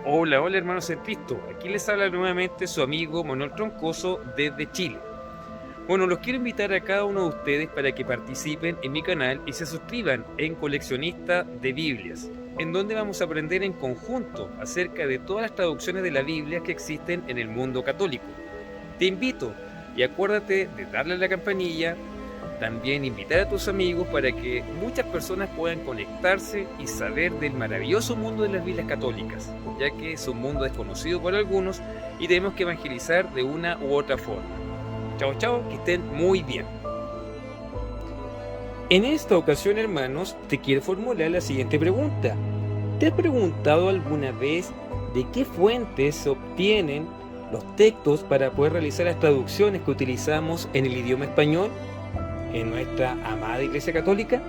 Hola, hola hermanos en Cristo. Aquí les habla nuevamente su amigo Manuel Troncoso desde Chile. Bueno, los quiero invitar a cada uno de ustedes para que participen en mi canal y se suscriban en Coleccionista de Biblias, en donde vamos a aprender en conjunto acerca de todas las traducciones de la Biblia que existen en el mundo católico. Te invito y acuérdate de darle a la campanilla, también invitar a tus amigos para que muchas personas puedan conectarse y saber del maravilloso mundo de las Biblias católicas, ya que es un mundo desconocido por algunos y tenemos que evangelizar de una u otra forma. Chao, chao, que estén muy bien. En esta ocasión, hermanos, te quiero formular la siguiente pregunta. ¿Te has preguntado alguna vez de qué fuentes se obtienen los textos para poder realizar las traducciones que utilizamos en el idioma español en nuestra amada Iglesia Católica?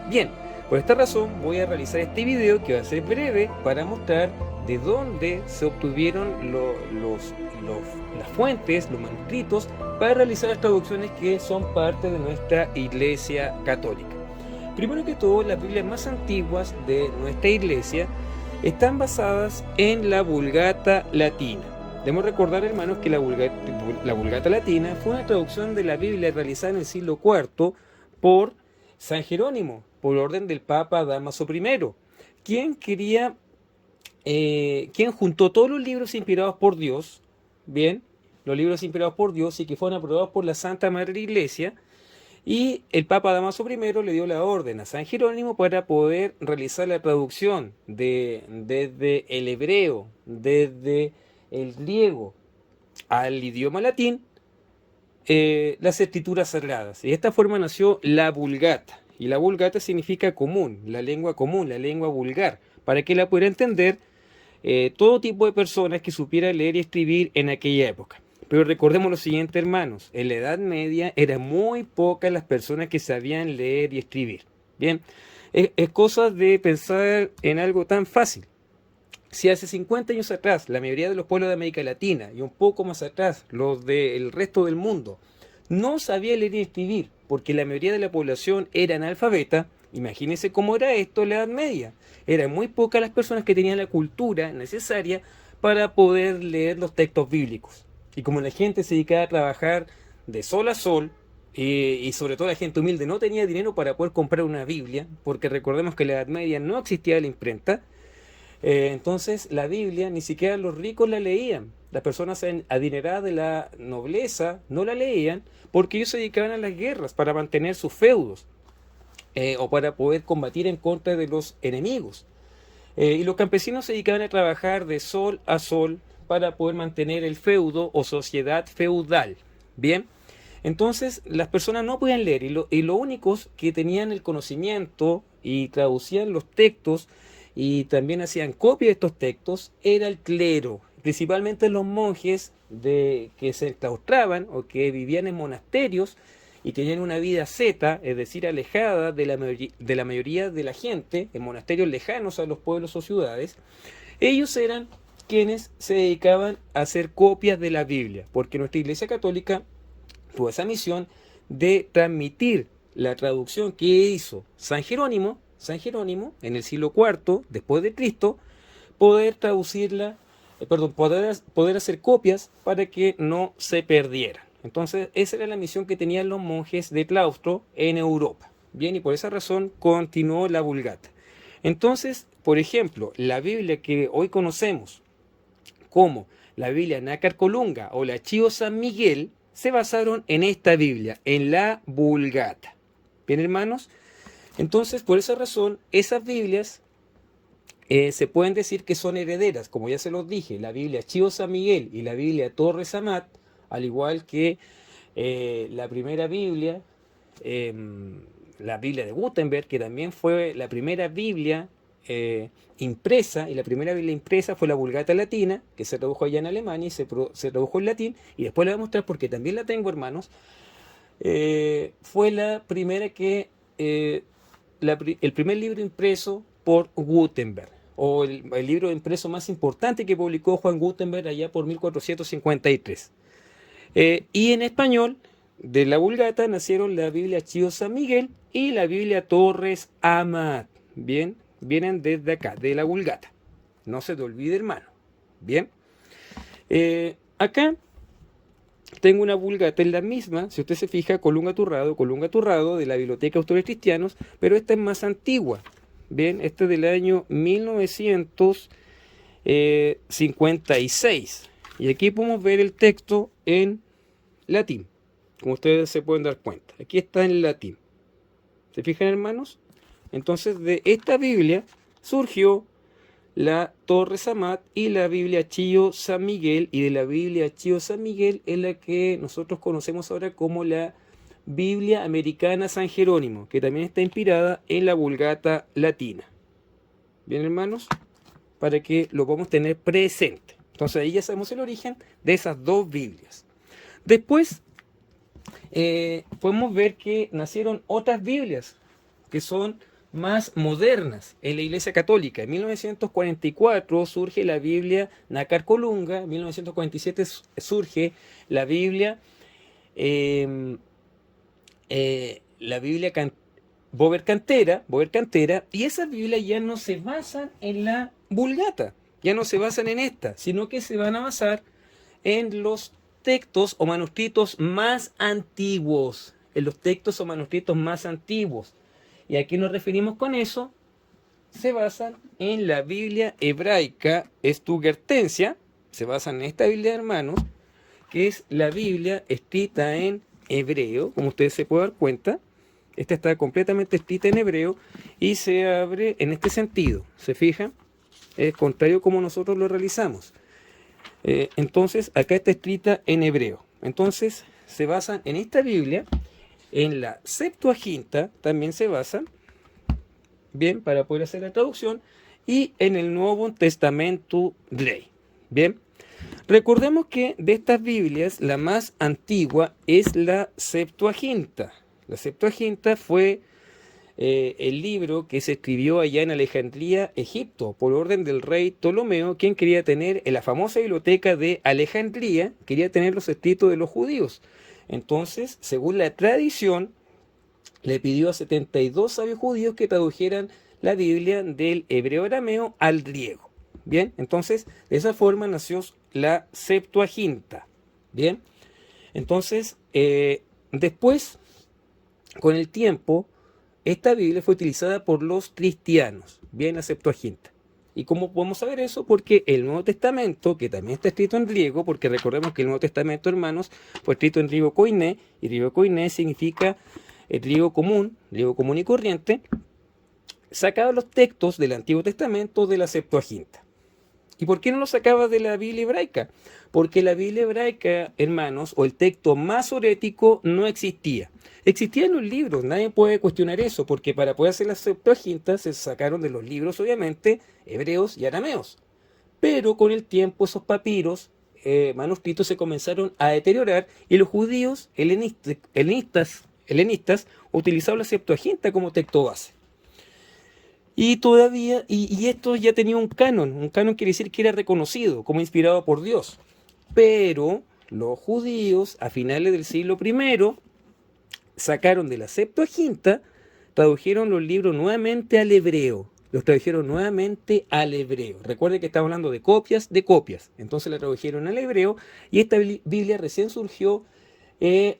Bien, por esta razón voy a realizar este video que va a ser breve para mostrar de dónde se obtuvieron las fuentes, los manuscritos para realizar las traducciones que son parte de nuestra Iglesia Católica. Primero que todo, las Biblias más antiguas de nuestra Iglesia están basadas en la Vulgata Latina. Debemos recordar, hermanos, que la Vulgata Latina fue una traducción de la Biblia realizada en el siglo IV por San Jerónimo, por orden del Papa Dámaso I, quien juntó todos los libros inspirados por Dios, bien, los libros inspirados por Dios y que fueron aprobados por la Santa Madre Iglesia, y el Papa Dámaso I le dio la orden a San Jerónimo para poder realizar la traducción desde el hebreo, desde el griego al idioma latín, las escrituras sagradas. Y de esta forma nació la Vulgata. Y la Vulgata significa común, la lengua vulgar, para que la pudiera entender todo tipo de personas que supieran leer y escribir en aquella época. Pero recordemos lo siguiente, hermanos, en la Edad Media eran muy pocas las personas que sabían leer y escribir. Bien, es cosa de pensar en algo tan fácil. Si hace 50 años atrás la mayoría de los pueblos de América Latina y un poco más atrás los del resto del mundo no sabía leer y escribir porque la mayoría de la población era analfabeta, imagínense cómo era esto en la Edad Media. Eran muy pocas las personas que tenían la cultura necesaria para poder leer los textos bíblicos. Y como la gente se dedicaba a trabajar de sol a sol, y sobre todo la gente humilde no tenía dinero para poder comprar una Biblia, porque recordemos que en la Edad Media no existía la imprenta, entonces la Biblia ni siquiera los ricos la leían. Las personas adineradas de la nobleza no la leían porque ellos se dedicaban a las guerras para mantener sus feudos o para poder combatir en contra de los enemigos. Y los campesinos se dedicaban a trabajar de sol a sol para poder mantener el feudo o sociedad feudal. Bien, entonces las personas no podían leer y los únicos que tenían el conocimiento y traducían los textos y también hacían copia de estos textos era el clero, principalmente los monjes que se enclaustraban o que vivían en monasterios y tenían una vida asceta, es decir, alejada de la mayoría de la gente, en monasterios lejanos a los pueblos o ciudades. Ellos eran quienes se dedicaban a hacer copias de la Biblia, porque nuestra Iglesia Católica tuvo esa misión de transmitir la traducción que hizo San Jerónimo en el siglo IV después de Cristo, poder traducirla, poder hacer copias para que no se perdieran. Entonces esa era la misión que tenían los monjes de claustro en Europa. Bien, y por esa razón continuó la Vulgata. Entonces, por ejemplo, la Biblia que hoy conocemos como la Biblia Nácar Colunga o la Archivo San Miguel se basaron en esta Biblia, en la Vulgata. Bien, hermanos, Entonces, por esa razón, esas Biblias se pueden decir que son herederas, como ya se los dije, la Biblia Chío San Miguel y la Biblia Torres Amat, al igual que la primera Biblia, la Biblia de Gutenberg, que también fue la primera Biblia impresa, y la primera Biblia impresa fue la Vulgata Latina, que se tradujo allá en Alemania y se tradujo en latín, y después la voy a mostrar porque también la tengo, hermanos. Fue la primera que, el primer libro impreso por Gutenberg, o el libro impreso más importante que publicó Juan Gutenberg allá por 1453. Y en español, de la Vulgata nacieron la Biblia Chío San Miguel y la Biblia Torres Amat. Bien, vienen desde acá, de la Vulgata. No se te olvide, hermano. Bien. Acá tengo una Vulgata, en la misma, si usted se fija, Colunga Turrado, de la Biblioteca Autores Cristianos, pero esta es más antigua. Bien, esta es del año 1956. Y aquí podemos ver el texto en latín, como ustedes se pueden dar cuenta. Aquí está en latín. ¿Se fijan, hermanos? Entonces, de esta Biblia surgió la Torres Amat y la Biblia Chío San Miguel, y de la Biblia Chío San Miguel es la que nosotros conocemos ahora como la Biblia Americana San Jerónimo, que también está inspirada en la Vulgata Latina. Bien, hermanos, para que lo podamos tener presente. Entonces ahí ya sabemos el origen de esas dos Biblias. Después podemos ver que nacieron otras Biblias que son más modernas en la Iglesia Católica. En 1944 surge la Biblia Nácar Colunga, en 1947 surge la Biblia Bover Cantera, y esas Biblias ya no se basan en la Vulgata, ya no se basan en esta, sino que se van a basar en los textos o manuscritos más antiguos, ¿Y a qué nos referimos con eso? Se basan en la Biblia hebraica Stugertensia, se basan en esta Biblia, hermanos, que es la Biblia escrita en hebreo, como ustedes se pueden dar cuenta. Esta está completamente escrita en hebreo y se abre en este sentido. ¿Se fijan? Es contrario como nosotros lo realizamos. Entonces, acá está escrita en hebreo. Entonces, se basan en esta Biblia, en la Septuaginta también se basan, bien, para poder hacer la traducción, y en el Nuevo Testamento Rey. Bien, recordemos que de estas Biblias, la más antigua es la Septuaginta. La Septuaginta fue el libro que se escribió allá en Alejandría, Egipto, por orden del rey Ptolomeo, quien quería tener en la famosa biblioteca de Alejandría, quería tener los escritos de los judíos. Entonces, según la tradición, le pidió a 72 sabios judíos que tradujeran la Biblia del hebreo arameo al griego. Bien, entonces, de esa forma nació la Septuaginta. Bien, entonces, después, con el tiempo, esta Biblia fue utilizada por los cristianos, bien, la Septuaginta. ¿Y cómo podemos saber eso? Porque el Nuevo Testamento, que también está escrito en griego, porque recordemos que el Nuevo Testamento, hermanos, fue escrito en griego koiné, y griego koiné significa el griego común y corriente, sacaba los textos del Antiguo Testamento de la Septuaginta. ¿Y por qué no lo sacaba de la Biblia hebraica? Porque la Biblia hebraica, hermanos, o el texto masorético no existía. Existían los libros, nadie puede cuestionar eso, porque para poder hacer la Septuaginta se sacaron de los libros, obviamente, hebreos y arameos. Pero con el tiempo esos papiros, manuscritos, se comenzaron a deteriorar y los judíos helenistas utilizaban la Septuaginta como texto base. Y todavía, y esto ya tenía un canon quiere decir que era reconocido como inspirado por Dios. Pero los judíos a finales del siglo I sacaron de la Septuaginta, tradujeron los libros nuevamente al hebreo. Los tradujeron nuevamente al hebreo. Recuerden que estamos hablando de copias. Entonces la tradujeron al hebreo y esta Biblia recién surgió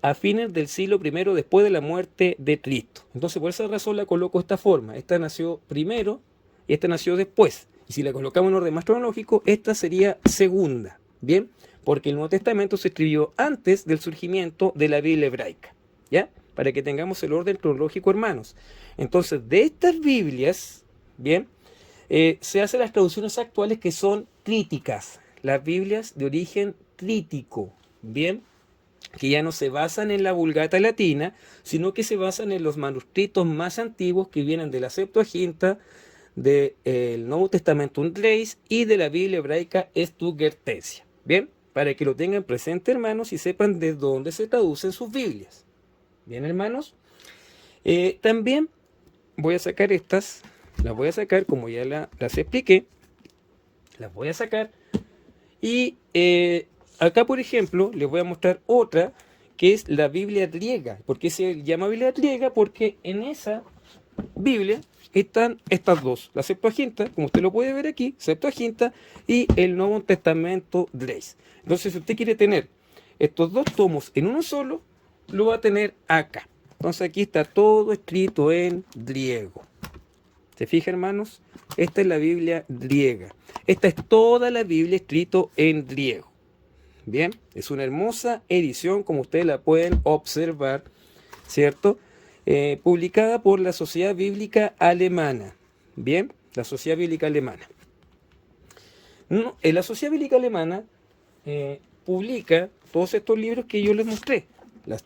a fines del siglo I después de la muerte de Cristo. Entonces por esa razón la coloco de esta forma. Esta nació primero y esta nació después. Y si la colocamos en orden más cronológico, esta sería segunda. Bien, porque el Nuevo Testamento se escribió antes del surgimiento de la Biblia hebraica. ¿Ya? para que tengamos el orden cronológico, hermanos. Entonces, de estas Biblias, bien, se hacen las traducciones actuales que son críticas, las Biblias de origen crítico, bien, que ya no se basan en la Vulgata latina, sino que se basan en los manuscritos más antiguos que vienen de la Septuaginta, del Nuevo Testamento Reis y de la Biblia hebraica Stuttgartensia. Bien, para que lo tengan presente, hermanos, y sepan de dónde se traducen sus Biblias. Bien, hermanos. También voy a sacar estas, las voy a sacar como ya las expliqué, las voy a sacar. Y acá, por ejemplo, les voy a mostrar otra, que es la Biblia griega. ¿Por qué se llama Biblia griega? Porque en esa Biblia están estas dos, la Septuaginta, como usted lo puede ver aquí, Septuaginta, y el Nuevo Testamento Reis. Entonces, si usted quiere tener estos dos tomos en uno solo, lo va a tener acá. Entonces, aquí está todo escrito en griego. ¿Se fija, hermanos? Esta es la Biblia griega. Esta es toda la Biblia escrito en griego. Bien, es una hermosa edición, como ustedes la pueden observar, ¿cierto? Publicada por la Sociedad Bíblica Alemana. Bien, la Sociedad Bíblica Alemana. La Sociedad Bíblica Alemana publica todos estos libros que yo les mostré. La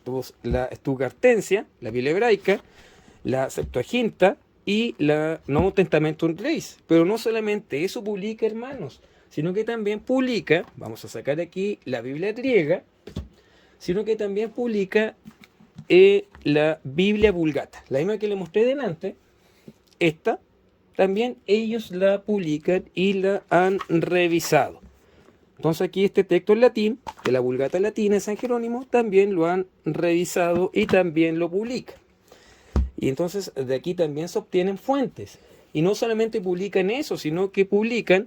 Stuttgartensia, la Biblia hebraica, la Septuaginta y la Nuevo Testamento Reis. Pero no solamente eso publica, hermanos, sino que también publica, vamos a sacar aquí la Biblia griega, sino que también publica la Biblia Vulgata, la misma que le mostré delante. Esta también ellos la publican y la han revisado. Entonces aquí este texto en latín, de la Vulgata latina de San Jerónimo, también lo han revisado y también lo publican. Y entonces de aquí también se obtienen fuentes. Y no solamente publican eso, sino que publican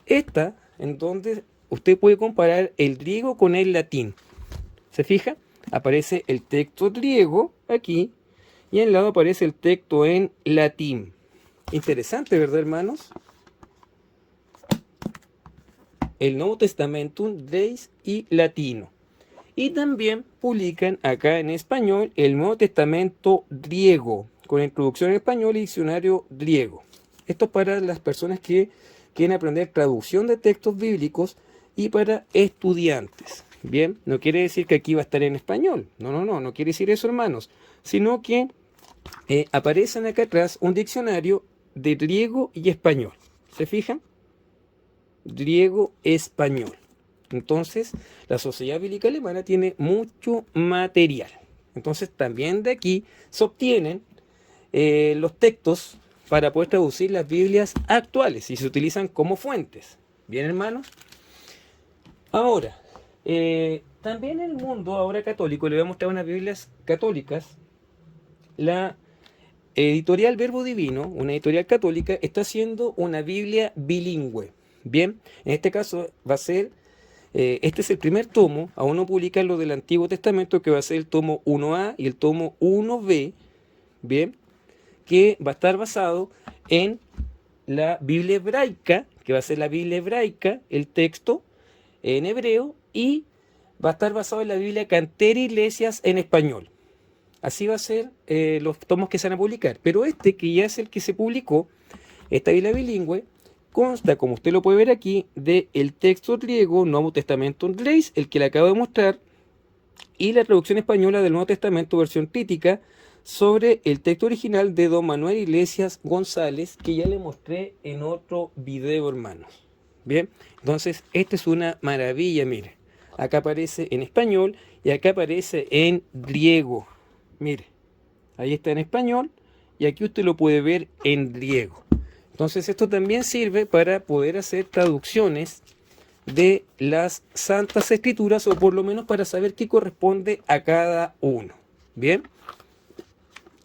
esta, en donde usted puede comparar el griego con el latín. ¿Se fija? Aparece el texto griego aquí y en el lado aparece el texto en latín. Interesante, ¿verdad, hermanos? El Nuevo Testamento Reis y latino. Y también publican acá en español el Nuevo Testamento griego, con introducción en español y diccionario griego. Esto es para las personas que quieren aprender traducción de textos bíblicos y para estudiantes. Bien, no quiere decir que aquí va a estar en español. No quiere decir eso, hermanos. Sino que aparecen acá atrás un diccionario de griego y español. ¿Se fijan? Griego-español. Entonces, la Sociedad Bíblica Alemana tiene mucho material. Entonces, también de aquí se obtienen los textos para poder traducir las Biblias actuales y se utilizan como fuentes. ¿Bien, hermanos? Ahora, también en el mundo ahora católico, le voy a mostrar unas Biblias católicas. La editorial Verbo Divino, una editorial católica, está haciendo una Biblia bilingüe. Bien, en este caso va a ser, este es el primer tomo, aún no publican lo del Antiguo Testamento, que va a ser el tomo 1A y el tomo 1B, bien, que va a estar basado en la Biblia hebraica, que va a ser la Biblia hebraica, el texto en hebreo, y va a estar basado en la Biblia Cantera Iglesias en español. Así va a ser los tomos que se van a publicar. Pero este, que ya es el que se publicó, esta Biblia bilingüe, consta, como usted lo puede ver aquí, del texto griego Nuevo Testamento Reis, el que le acabo de mostrar, y la traducción española del Nuevo Testamento versión crítica sobre el texto original de don Manuel Iglesias González, que ya le mostré en otro video, hermanos. Bien, entonces esta es una maravilla, mire. Acá aparece en español y acá aparece en griego. Mire, ahí está en español y aquí usted lo puede ver en griego. Entonces esto también sirve para poder hacer traducciones de las Santas Escrituras, o por lo menos para saber qué corresponde a cada uno. Bien,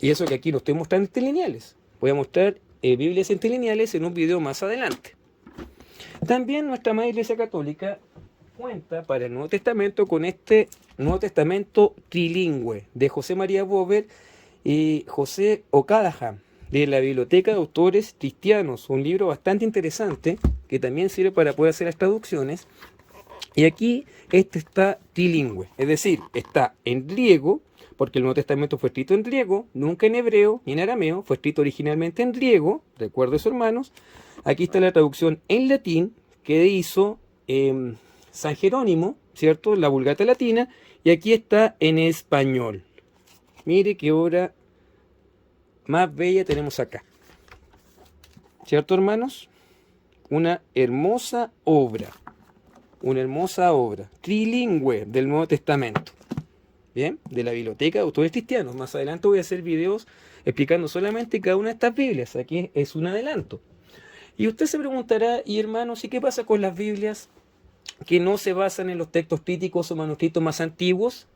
y eso que aquí lo estoy mostrando en interlineales. Voy a mostrar Biblias interlineales en un video más adelante. También nuestra Madre Iglesia Católica cuenta para el Nuevo Testamento con este Nuevo Testamento trilingüe de José María Bover y José O'Callaghan, de la Biblioteca de Autores Cristianos, un libro bastante interesante que también sirve para poder hacer las traducciones. Y aquí este está trilingüe, es decir, está en griego, porque el Nuevo Testamento fue escrito en griego, nunca en hebreo ni en arameo, fue escrito originalmente en griego, recuerden eso, hermanos. Aquí está la traducción en latín que hizo San Jerónimo, ¿cierto? La Vulgata Latina, y aquí está en español. Mire qué obra más bella tenemos acá, ¿cierto, hermanos? Una hermosa obra trilingüe del Nuevo Testamento. Bien, de la Biblioteca de Autores Cristianos. Más adelante voy a hacer videos explicando solamente cada una de estas Biblias. Aquí es un adelanto. Y usted se preguntará, y hermanos, ¿y qué pasa con las Biblias que no se basan en los textos críticos o manuscritos más antiguos?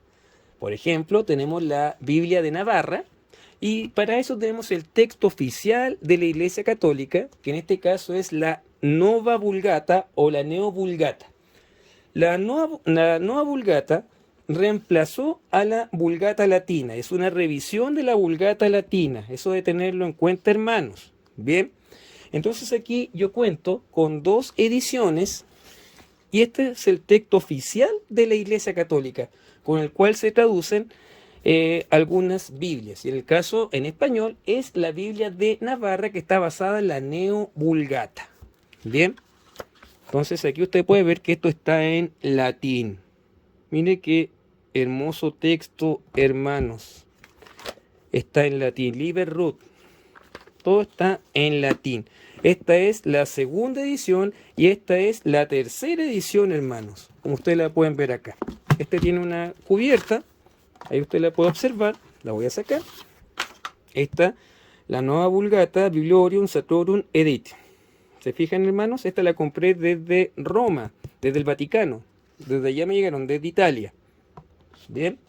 Por ejemplo, tenemos la Biblia de Navarra, y para eso tenemos el texto oficial de la Iglesia Católica, que en este caso es la Nova Vulgata o la Neo Vulgata. La Nova Vulgata reemplazó a la Vulgata Latina. Es una revisión de la Vulgata Latina. Eso de tenerlo en cuenta, hermanos. Bien, entonces aquí yo cuento con 2 ediciones y este es el texto oficial de la Iglesia Católica, con el cual se traducen algunas Biblias. Y en el caso en español es la Biblia de Navarra, que está basada en la Neo Vulgata. Bien, entonces aquí usted puede ver que esto está en latín. Mire qué hermoso texto, hermanos. Está en latín. Liber Ruth. Todo está en latín. Esta es la segunda edición y esta es la tercera edición, hermanos. Como ustedes la pueden ver acá. Este tiene una cubierta. Ahí usted la puede observar. La voy a sacar. Esta, la Nova Vulgata Bibliorum Sacrorum Edit. ¿Se fijan, hermanos? Esta la compré desde Roma, desde el Vaticano. Desde allá me llegaron, desde Italia. Bien.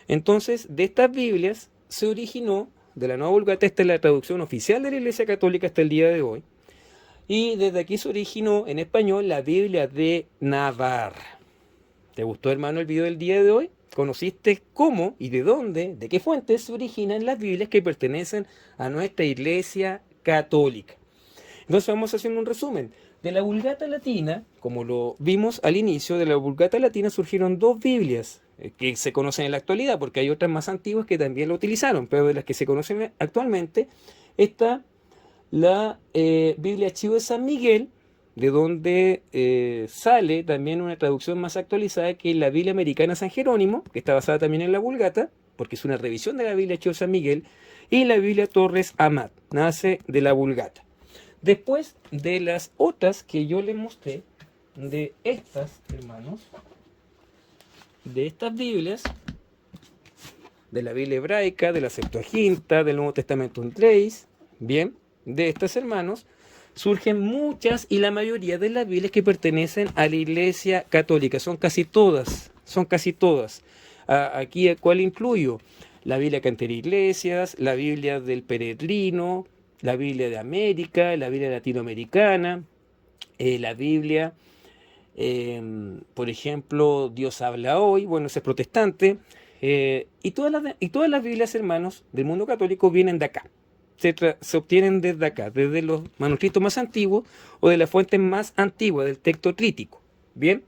Entonces, de estas Biblias se originó, de la Nueva Vulgata, esta es la traducción oficial de la Iglesia Católica hasta el día de hoy. Y desde aquí se originó en español la Biblia de Navarra. ¿Te gustó, hermano, el video del día de hoy? ¿Conociste cómo y de dónde, de qué fuentes se originan las Biblias que pertenecen a nuestra Iglesia Católica? Entonces vamos haciendo un resumen. De la Vulgata Latina, como lo vimos al inicio, de la Vulgata Latina surgieron 2 Biblias que se conocen en la actualidad, porque hay otras más antiguas que también lo utilizaron, pero de las que se conocen actualmente está la Biblia Archivo de San Miguel, de donde sale también una traducción más actualizada, que es la Biblia Americana San Jerónimo, que está basada también en la Vulgata, porque es una revisión de la Biblia Archivo de San Miguel, y la Biblia Torres Amat, nace de la Vulgata. Después de las otras que yo les mostré, de estas, hermanos, de estas Biblias, de la Biblia hebraica, de la Septuaginta, del Nuevo Testamento en 3, bien, de estas, hermanos, surgen muchas y la mayoría de las Biblias que pertenecen a la Iglesia Católica. Son casi todas. Aquí, ¿cuál incluyo? La Biblia Canter Iglesias, la Biblia del Peregrino, la Biblia de América, la Biblia latinoamericana, la Biblia, por ejemplo, Dios habla hoy, bueno, ese es protestante, y todas las Biblias, hermanos, del mundo católico vienen de acá, se obtienen desde acá, desde los manuscritos más antiguos o de las fuentes más antiguas del texto crítico, ¿bien?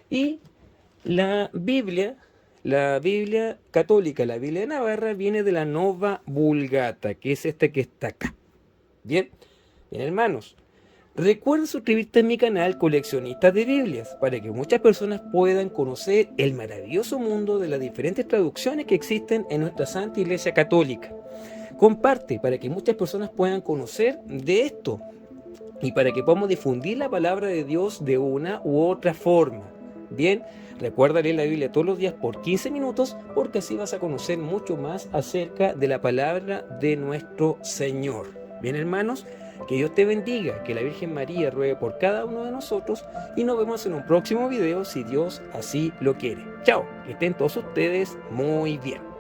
Y la Biblia católica, la Biblia de Navarra, viene de la Nova Vulgata, que es esta que está acá. Bien, hermanos, recuerda suscribirte a mi canal Coleccionistas de Biblias para que muchas personas puedan conocer el maravilloso mundo de las diferentes traducciones que existen en nuestra Santa Iglesia Católica. Comparte para que muchas personas puedan conocer de esto y para que podamos difundir la palabra de Dios de una u otra forma. Bien, recuerda leer la Biblia todos los días por 15 minutos porque así vas a conocer mucho más acerca de la palabra de nuestro Señor. Bien, hermanos, que Dios te bendiga, que la Virgen María ruegue por cada uno de nosotros y nos vemos en un próximo video si Dios así lo quiere. Chao, que estén todos ustedes muy bien.